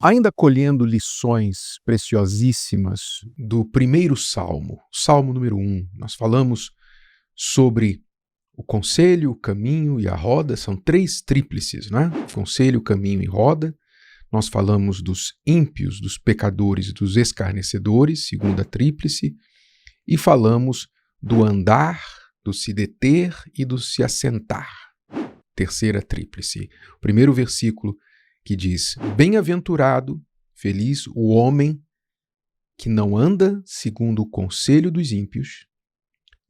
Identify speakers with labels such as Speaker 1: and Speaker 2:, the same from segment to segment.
Speaker 1: Ainda colhendo lições preciosíssimas do primeiro salmo, salmo número 1, nós falamos sobre o conselho, o caminho e a roda, são três tríplices, né? Conselho, caminho e roda. Nós falamos dos ímpios, dos pecadores e dos escarnecedores, segunda tríplice, e falamos do andar, do se deter e do se assentar, terceira tríplice. O primeiro versículo que diz: bem-aventurado, feliz o homem que não anda segundo o conselho dos ímpios,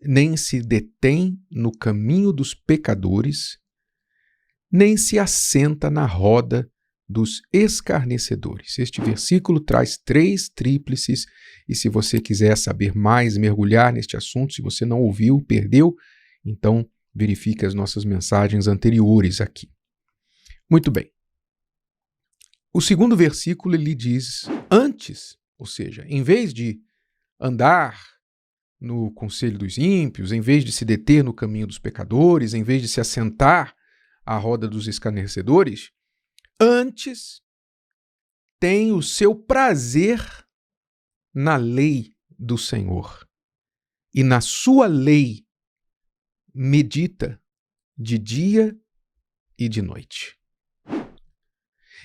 Speaker 1: nem se detém no caminho dos pecadores, nem se assenta na roda dos escarnecedores. Este versículo traz três tríplices, e se você quiser saber mais, mergulhar neste assunto, se você não ouviu, perdeu, então verifique as nossas mensagens anteriores aqui. Muito bem. O segundo versículo ele diz antes, ou seja, em vez de andar no conselho dos ímpios, em vez de se deter no caminho dos pecadores, em vez de se assentar à roda dos escarnecedores, antes tem o seu prazer na lei do Senhor. E na sua lei medita de dia e de noite.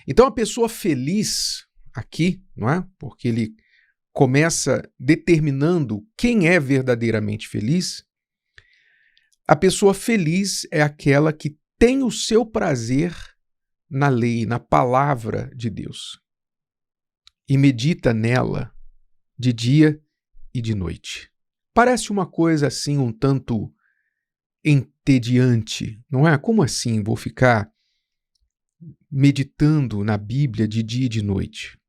Speaker 1: Então a pessoa feliz aqui, não é? Porque ele começa determinando quem é verdadeiramente feliz. A pessoa feliz é aquela que tem o seu prazer na lei, na palavra de Deus, e medita nela de dia e de noite. Parece uma coisa assim um tanto entediante, não é? Como assim vou ficar meditando na Bíblia de dia e de noite?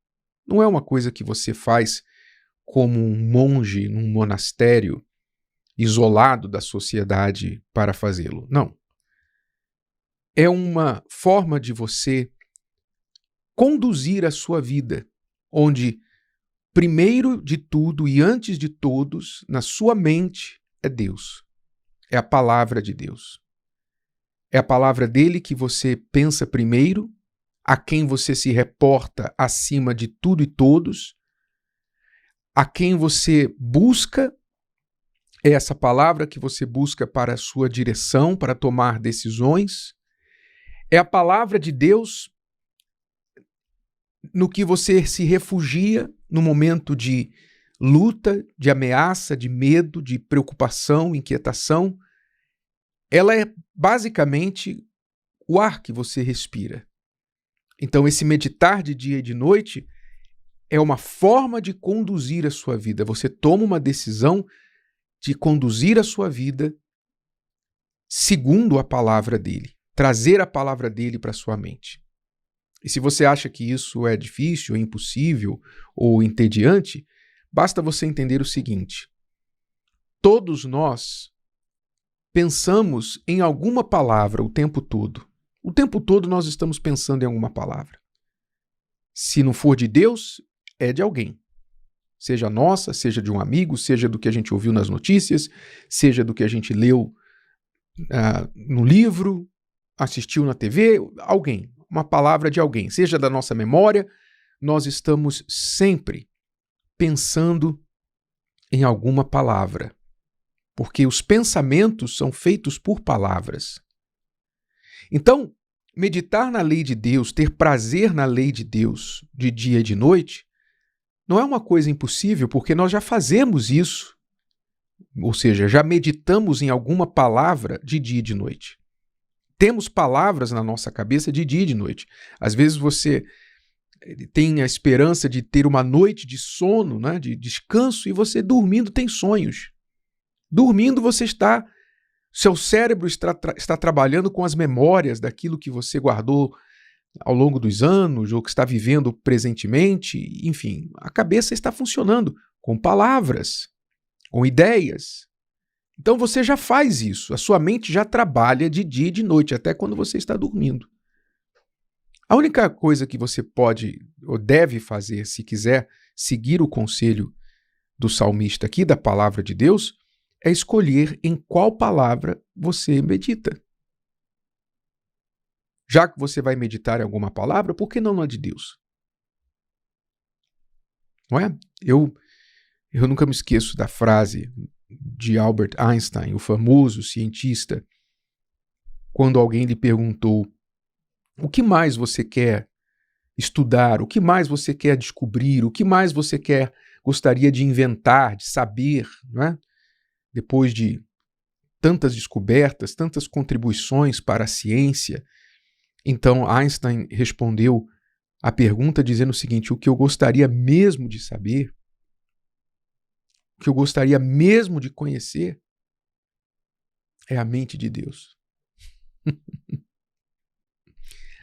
Speaker 1: Não é uma coisa que você faz como um monge num monastério isolado da sociedade para fazê-lo. Não. É uma forma de você conduzir a sua vida, onde primeiro de tudo e antes de todos, na sua mente, é Deus. É a palavra de Deus. É a palavra dele que você pensa primeiro, a quem você se reporta acima de tudo e todos, a quem você busca, é essa palavra que você busca para a sua direção, para tomar decisões. É a palavra de Deus no que você se refugia no momento de luta, de ameaça, de medo, de preocupação, inquietação. Ela é basicamente o ar que você respira. Então, esse meditar de dia e de noite é uma forma de conduzir a sua vida. Você toma uma decisão de conduzir a sua vida segundo a palavra dele, trazer a palavra dele para a sua mente. E se você acha que isso é difícil, é impossível ou entediante, basta você entender o seguinte: todos nós pensamos em alguma palavra o tempo todo. O tempo todo nós estamos pensando em alguma palavra. Se não for de Deus, é de alguém. Seja nossa, seja de um amigo, seja do que a gente ouviu nas notícias, seja do que a gente leu no livro, assistiu na TV, alguém. Uma palavra de alguém, seja da nossa memória, nós estamos sempre pensando em alguma palavra. Porque os pensamentos são feitos por palavras. Então, meditar na lei de Deus, ter prazer na lei de Deus de dia e de noite, não é uma coisa impossível, porque nós já fazemos isso. Ou seja, já meditamos em alguma palavra de dia e de noite. Temos palavras na nossa cabeça de dia e de noite. Às vezes você tem a esperança de ter uma noite de sono, né, de descanso, e você dormindo tem sonhos. Dormindo seu cérebro está trabalhando com as memórias daquilo que você guardou ao longo dos anos ou que está vivendo presentemente. Enfim, a cabeça está funcionando com palavras, com ideias. Então você já faz isso, a sua mente já trabalha de dia e de noite, até quando você está dormindo. A única coisa que você pode ou deve fazer, se quiser seguir o conselho do salmista aqui, da palavra de Deus, é escolher em qual palavra você medita. Já que você vai meditar em alguma palavra, por que não na de Deus? não é? Eu nunca me esqueço da frase de Albert Einstein, o famoso cientista, quando alguém lhe perguntou: o que mais você quer estudar? O que mais você quer descobrir? O que mais você gostaria de inventar, de saber, não é? Depois de tantas descobertas, tantas contribuições para a ciência. Então Einstein respondeu a pergunta dizendo o seguinte: o que eu gostaria mesmo de saber, o que eu gostaria mesmo de conhecer é a mente de Deus.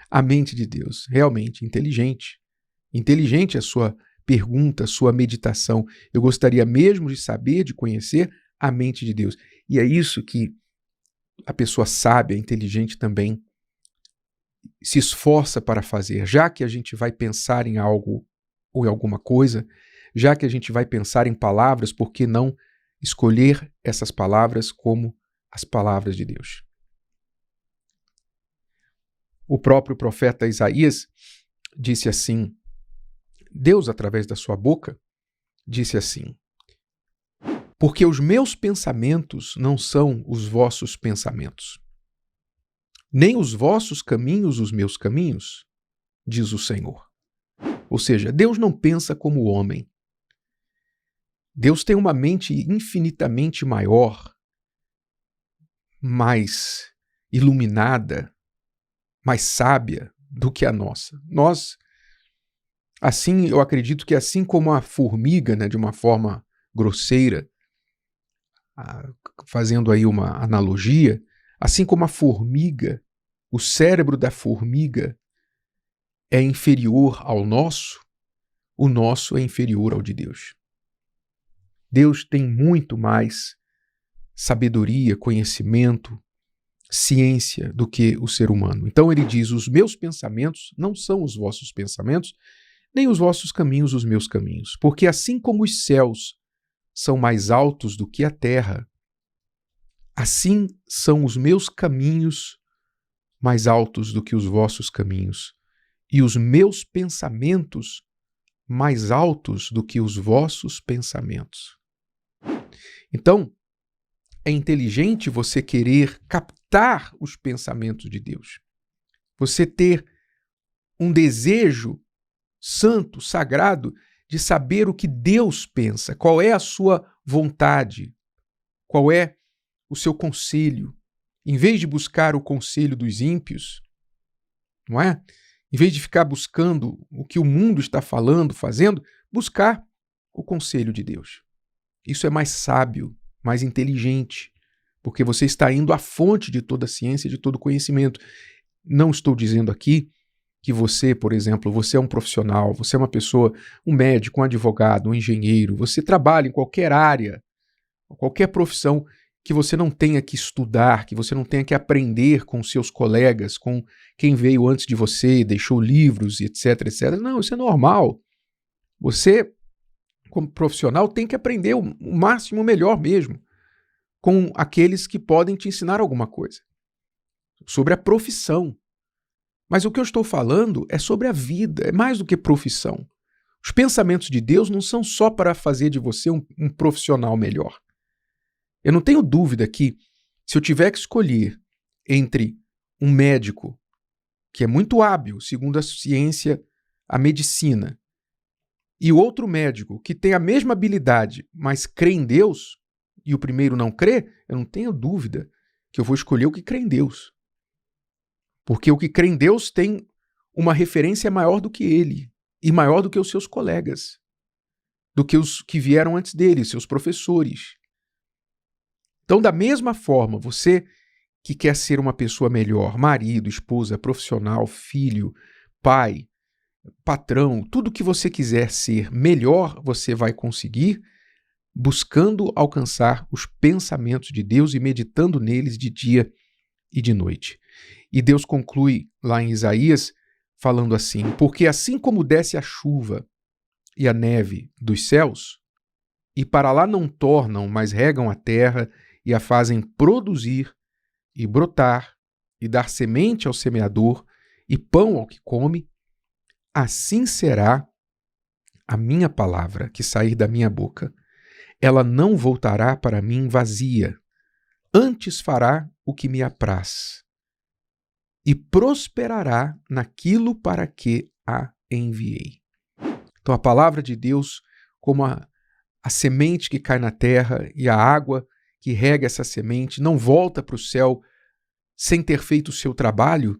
Speaker 1: A mente de Deus, realmente inteligente. Inteligente a sua pergunta, a sua meditação. Eu gostaria mesmo de saber, de conhecer a mente de Deus. E é isso que a pessoa sábia, inteligente também se esforça para fazer. Já que a gente vai pensar em algo ou em alguma coisa, já que a gente vai pensar em palavras, por que não escolher essas palavras como as palavras de Deus? O próprio profeta Isaías disse assim, Deus, através da sua boca, disse assim: porque os meus pensamentos não são os vossos pensamentos, nem os vossos caminhos os meus caminhos, diz o Senhor. Ou seja, Deus não pensa como o homem. Deus tem uma mente infinitamente maior, mais iluminada, mais sábia do que a nossa. Nós, assim, eu acredito que assim como a formiga, né, de uma forma grosseira, fazendo aí uma analogia, assim como a formiga, o cérebro da formiga é inferior ao nosso, o nosso é inferior ao de Deus. Deus tem muito mais sabedoria, conhecimento, ciência do que o ser humano. Então ele diz: os meus pensamentos não são os vossos pensamentos, nem os vossos caminhos os meus caminhos. Porque assim como os céus são mais altos do que a terra, assim são os meus caminhos mais altos do que os vossos caminhos, e os meus pensamentos mais altos do que os vossos pensamentos. Então, é inteligente você querer captar os pensamentos de Deus. Você ter um desejo santo, sagrado, de saber o que Deus pensa, qual é a sua vontade, qual é o seu conselho. Em vez de buscar o conselho dos ímpios, não é? Em vez de ficar buscando o que o mundo está falando, fazendo, buscar o conselho de Deus. Isso é mais sábio, mais inteligente, porque você está indo à fonte de toda a ciência, de todo conhecimento. Não estou dizendo aqui que você, por exemplo, você é um profissional, você é uma pessoa, um médico, um advogado, um engenheiro, você trabalha em qualquer área, qualquer profissão, que você não tenha que estudar, que você não tenha que aprender com seus colegas, com quem veio antes de você, deixou livros, etc, etc. Não, isso é normal. Você, como profissional, tem que aprender o máximo, o melhor mesmo, com aqueles que podem te ensinar alguma coisa, sobre a profissão. Mas o que eu estou falando é sobre a vida, é mais do que profissão. Os pensamentos de Deus não são só para fazer de você um profissional melhor. Eu não tenho dúvida que, se eu tiver que escolher entre um médico que é muito hábil, segundo a ciência, a medicina, e o outro médico que tem a mesma habilidade, mas crê em Deus, e o primeiro não crê, eu não tenho dúvida que eu vou escolher o que crê em Deus. Porque o que crê em Deus tem uma referência maior do que ele, e maior do que os seus colegas, do que os que vieram antes dele, seus professores. Então, da mesma forma, você que quer ser uma pessoa melhor, marido, esposa, profissional, filho, pai, patrão, tudo que você quiser ser melhor, você vai conseguir buscando alcançar os pensamentos de Deus e meditando neles de dia e de noite. E Deus conclui lá em Isaías falando assim: porque assim como desce a chuva e a neve dos céus, e para lá não tornam, mas regam a terra e a fazem produzir e brotar e dar semente ao semeador e pão ao que come, assim será a minha palavra que sair da minha boca, ela não voltará para mim vazia, antes fará o que me apraz e prosperará naquilo para que a enviei. Então a palavra de Deus, como a semente que cai na terra e a água que rega essa semente, não volta para o céu sem ter feito o seu trabalho,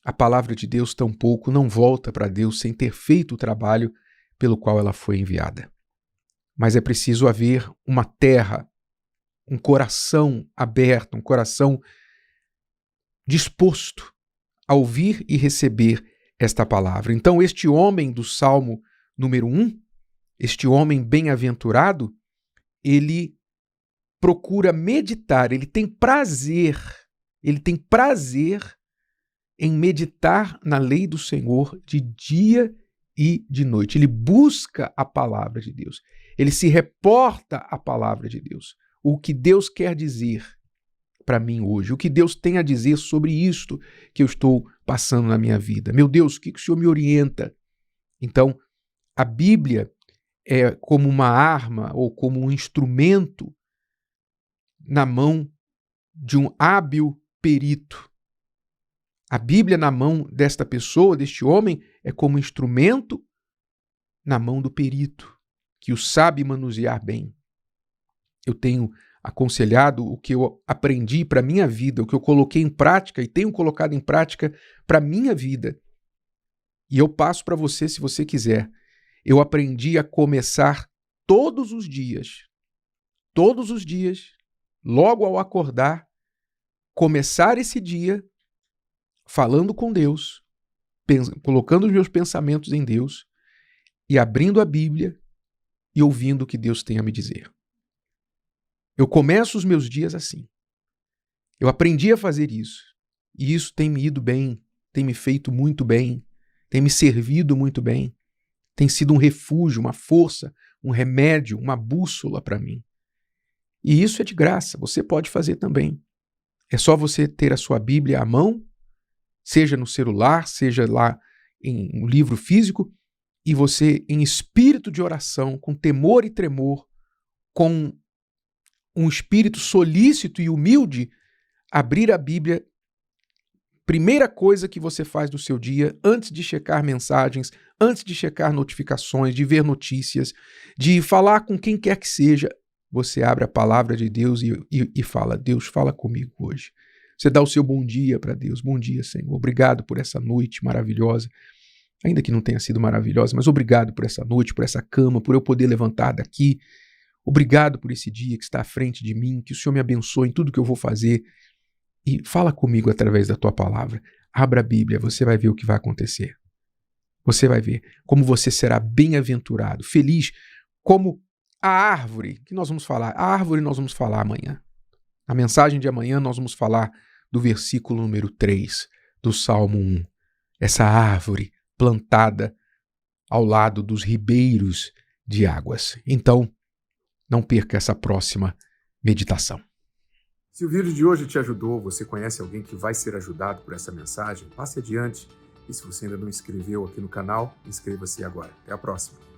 Speaker 1: a palavra de Deus tampouco não volta para Deus sem ter feito o trabalho pelo qual ela foi enviada. Mas é preciso haver uma terra, um coração aberto, um coração disposto a ouvir e receber esta palavra. Então, este homem do Salmo número 1, este homem bem-aventurado, ele procura meditar, ele tem prazer em meditar na lei do Senhor de dia e de noite. Ele busca a palavra de Deus. Ele se reporta à palavra de Deus. O que Deus quer dizer para mim hoje, o que Deus tem a dizer sobre isto que eu estou passando na minha vida. Meu Deus, o que o Senhor me orienta? Então, a Bíblia é como uma arma ou como um instrumento na mão de um hábil perito. A Bíblia na mão desta pessoa, deste homem, é como um instrumento na mão do perito, que o sabe manusear bem. Eu tenho aconselhado o que eu aprendi para a minha vida, o que eu coloquei em prática e tenho colocado em prática para a minha vida. E eu passo para você se você quiser. Eu aprendi a começar todos os dias, logo ao acordar, começar esse dia falando com Deus, colocando os meus pensamentos em Deus e abrindo a Bíblia e ouvindo o que Deus tem a me dizer. Eu começo os meus dias assim. Eu aprendi a fazer isso. E isso tem me ido bem, tem me feito muito bem, tem me servido muito bem. Tem sido um refúgio, uma força, um remédio, uma bússola para mim. E isso é de graça, você pode fazer também. É só você ter a sua Bíblia à mão, seja no celular, seja lá em um livro físico, e você, em espírito de oração, com temor e tremor, com um espírito solícito e humilde, abrir a Bíblia, primeira coisa que você faz no seu dia, antes de checar mensagens, antes de checar notificações, de ver notícias, de falar com quem quer que seja, você abre a palavra de Deus e fala, Deus, fala comigo hoje. Você dá o seu bom dia para Deus. Bom dia, Senhor. Obrigado por essa noite maravilhosa. Ainda que não tenha sido maravilhosa, mas obrigado por essa noite, por essa cama, por eu poder levantar daqui. Obrigado por esse dia que está à frente de mim, que o Senhor me abençoe em tudo que eu vou fazer. E fala comigo através da tua palavra. Abra a Bíblia, você vai ver o que vai acontecer. Você vai ver como você será bem-aventurado, feliz, como a árvore que nós vamos falar. A árvore nós vamos falar amanhã. Na mensagem de amanhã nós vamos falar do versículo número 3 do Salmo 1. Essa árvore plantada ao lado dos ribeiros de águas. Então, não perca essa próxima meditação.
Speaker 2: Se o vídeo de hoje te ajudou, você conhece alguém que vai ser ajudado por essa mensagem, passe adiante. E se você ainda não inscreveu aqui no canal, inscreva-se agora. Até a próxima.